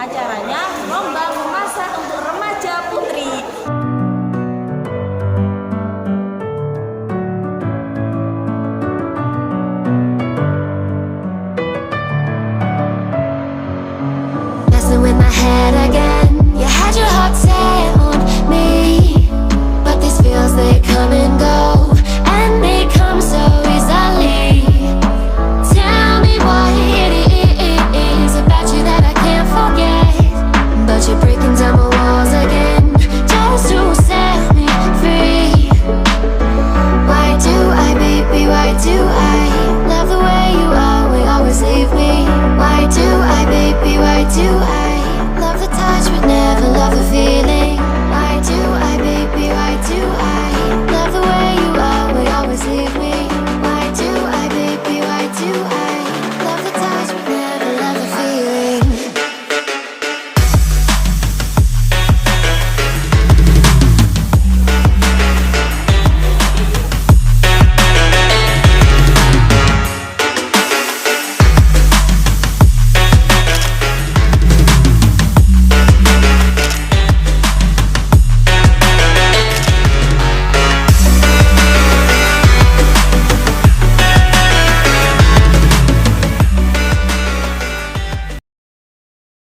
Acaranya lomba memasak untuk remaja putri. Messing with my head again. You had your heart set on me, but these feels, they come and go, and they come so easily. Tell me what it is about you that I can't forget, but you're breaking down my walls again, just to set me free. Why do I, baby, why do I love the way you are, we always leave me? Why do I, baby, why do I